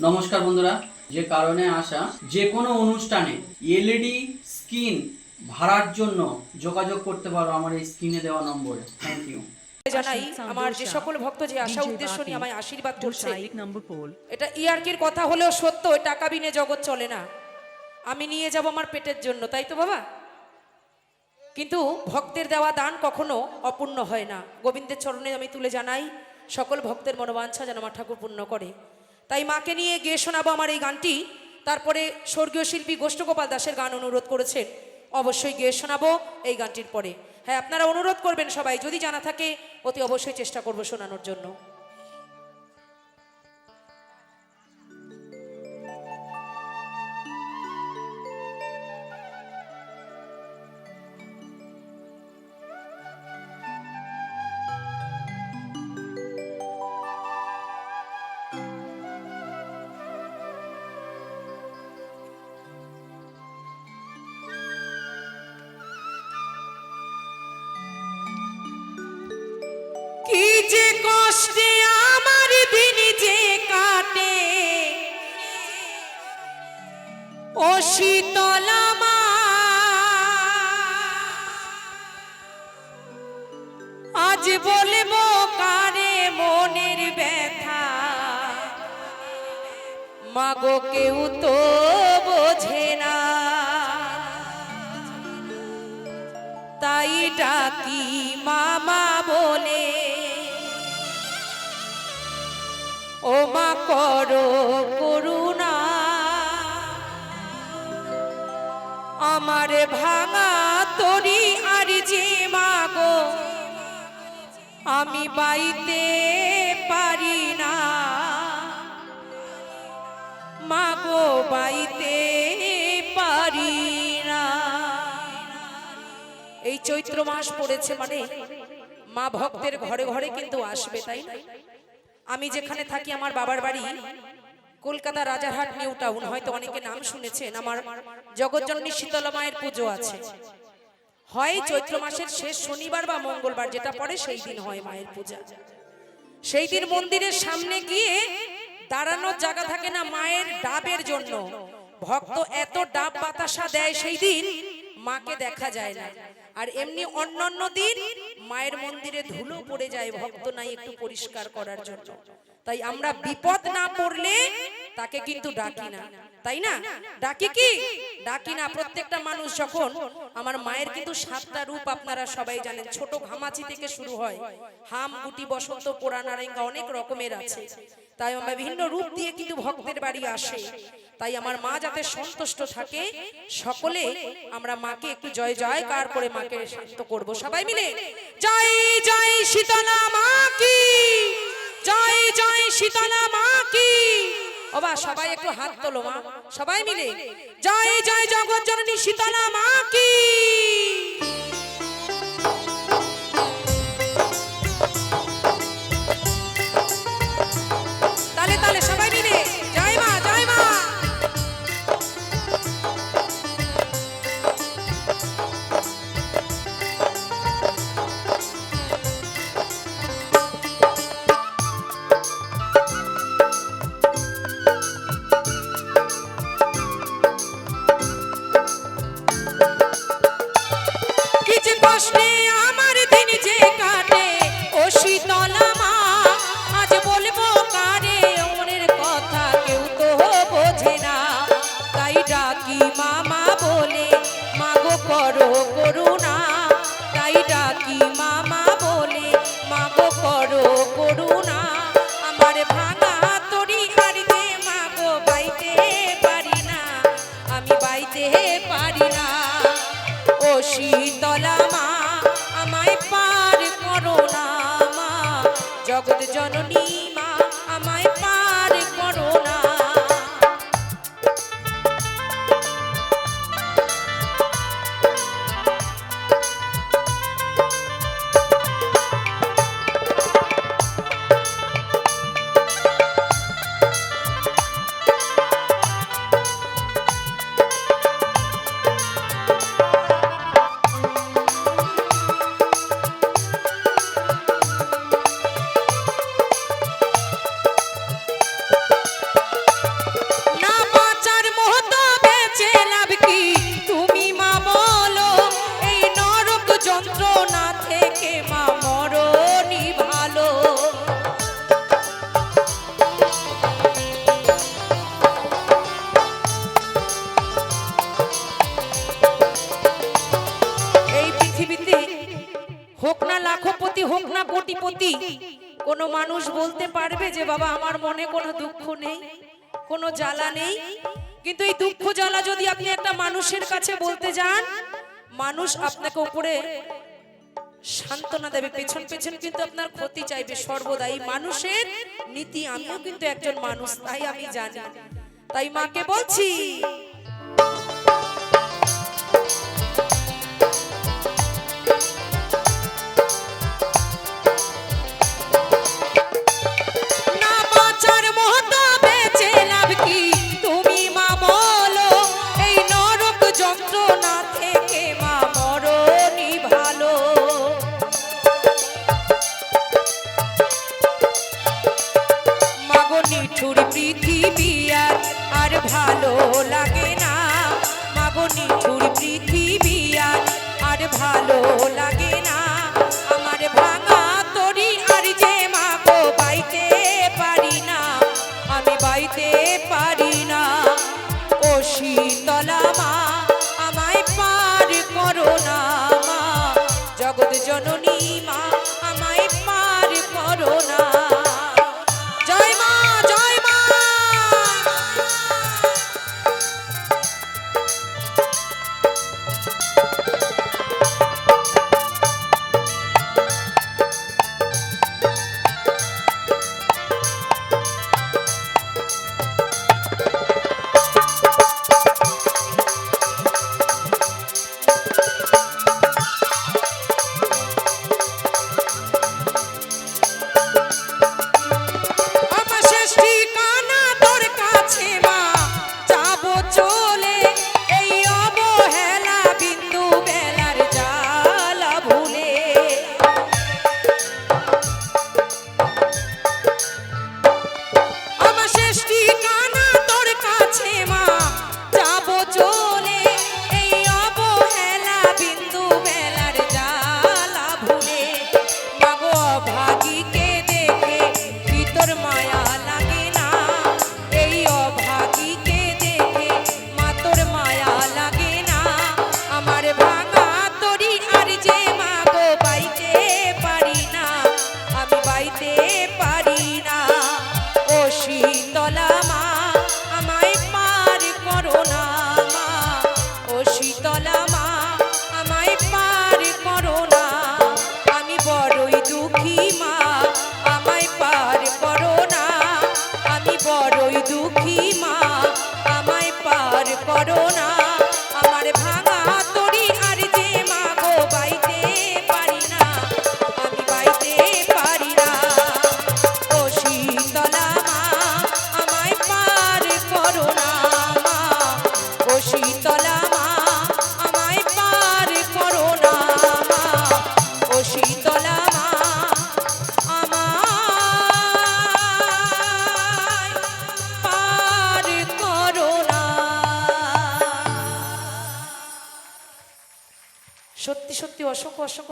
নমস্কার বন্ধুরা, যে কারণে আসা যে কোনো অনুষ্ঠানে এলইডি স্ক্রিন ভাড়ার জন্য যোগাযোগ করতে পারো আমার এই স্ক্রিনে দেওয়া নম্বরে। Thank you. জানাই আমার যে সকল ভক্ত যে আশা উদ্দেশ্য নিয়ে আমায় আশীর্বাদ করছে, এটা ইয়ার্কির কথা হলেও সত্য। টাকা বিনে জগৎ চলে না। আমি নিয়ে যাব আমার পেটের জন্য, তাই তো বাবা? কিন্তু ভক্তের দেওয়া দান কখনো অপূর্ণ হয় না। গোবিন্দের চরণে আমি তুলে জানাই সকল ভক্তের মনোবাঞ্ছা যেন আমার ঠাকুর পূর্ণ করে। তাই মাকে নিয়ে গেয়ে শোনাবো আমার এই গানটি। তারপরে স্বর্গীয় শিল্পী গোষ্ঠগোপাল দাসের গান অনুরোধ করেছেন, অবশ্যই গেয়ে শোনাবো এই গানটির পরে। হ্যাঁ, আপনারা অনুরোধ করবেন সবাই, যদি জানা থাকে অতি অবশ্যই চেষ্টা করবো শোনানোর জন্য। কি যে কষ্টে আমার দিন যে কাটে, ও শীতলা মা, আজ বলবো কারে মনের ব্যথা, মাগো কেউ তো বোঝে না। তাই ডাকি মামা বলে, ও মা করো করুণা, আমার ভাঙা তরি আর যে মাগো আমি বাইতে পারি না, মাগো বাইতে পারি না। এই চৈত্র মাস পড়েছে মানে মা ভক্তের ঘরে ঘরে কিন্তু আসবে, তাই না? আমি যেখানে থাকি, আমার বাবার বাড়ি কলকাতা রাজারহাট নিউ টাউন, হয়তো অনেকে নাম শুনেছেন। আমার জগৎজননী শীতলা মায়ের পুজো আছে, হয় চৈত্র মাসের শেষ শনিবার বা মঙ্গলবার, যেটা পড়ে সেই দিন হয় মায়ের পূজা। সেই দিন মন্দিরের সামনে গিয়ে দাঁড়ানোর জায়গা থাকে না মায়ের ডাবের জন্য। ভক্ত এত ডাব বাতাসা দেয় সেই দিন মাকে দেখা যায় না। আর এমনি অন্যান্য দিন মায়ের মন্দিরে ধুলো পড়ে যায়, ভক্ত নাই একটু পরিষ্কার করার জন্য। তাই আমরা বিপদ না পড়লে তাকে কিন্তু ডাকি না, তাই না? ডাকি কি? ডাকি না। প্রত্যেকটা মানুষ যখন, আমার মায়ের কিন্তু 7টা রূপ আপনারা সবাই জানেন। ছোট ঘামাচি থেকে শুরু হয়, হাম, গুটি, বসন্ত, পোড়া, নারেঙ্গা, অনেক রকমের আছে। তাই আমরা বিভিন্ন রূপ দিয়ে কিন্তু ভক্তের বাড়ি আসে। তাই আমার মা যাতে সন্তুষ্ট থাকে, সকলে আমরা মাকে একটু জয় জয়কার করে মাকে শান্ত করব সবাই মিলে। জয় জয় শীতলা মা কি, জয় জয় শীতলা মা কি। ওবা সবাই একটু হাত তোলো মা, সবাই মিলে জয় জয় জগৎজননী শীতলা মা কি। তালে তালে সবাই মিলে জয় মা, জয় মা। প্রতি কোনো মানুষ বলতে পারবে যে বাবা আমার মনে কোনো দুঃখ নেই, কোনো জ্বালা নেই? কিন্তু এই দুঃখ জ্বালা যদি আপনি একটা মানুষের কাছে বলতে যান, মানুষ আপনাকে উপরে সান্ত্বনা দেবে, পেছন পেছন কিন্তু আপনার ক্ষতি চাইবে সর্বদা। এই মানুষের নীতি, আমিও কিন্তু একজন মানুষ, তাই আমি জানি। তাই মাকে বলছি, না বাঁচার মতো বেঁচে লাভ কি, তুমি মা বলো, এই নরক যন্ত্রণা থেকে মা মরণই ভালো। মাগো নিঠুর পৃথিবী আর ভালো লাগে না, মাগো নিঠুর পৃথিবী আর ভালো লাগে না। আমার ভাঙা তরি আর যে মাগো বাইতে পারি না, আমি বাইতে পারি না। ও শীতলা মা আমায় পার করো না, মা জগৎ জননী মা আমায় পার করো না। জয় মা, জয় মা। আমার শেষ ঠিকানা তোর কাছে মা, যাবো চলে এই অবহেলা বিন্দু বেলার জ্বালা ভুলে। আমার শেষ ঠিকানা তোর কাছে মা, যাবো চলে এই অবহেলা বিন্দু বেলার জ্বালা ভুলে। মাগো অভাগীকে দেখে কি তোর মায়া লাগে না, এই অভাগীকে দেখে মা তোর মায়া লাগে না। আমার ভাঙা তরি আর যে মাগো বাইতে পারি না, আমি বাইতে পারি না। ও শীতলা মা আমায় পার করো না, মা ও শীতলা মা আমায় পার করো না। আমি বড়ই দুঃখী মা আমায় পার করো না, আমি বড়ই দুঃখী মা আমায় পার করো না। আমার ভাঙা তরি আর যে মাগো বাইতে পারি না, আমি বাইতে পারি না। ও শীতলা মা আমায় পার করো না, মা ও শীতলা মা আমায় পার করো না, মা ও শীতলা মা আমায় পার করো না। সত্যি সত্যি অসংখ্য অসংখ্য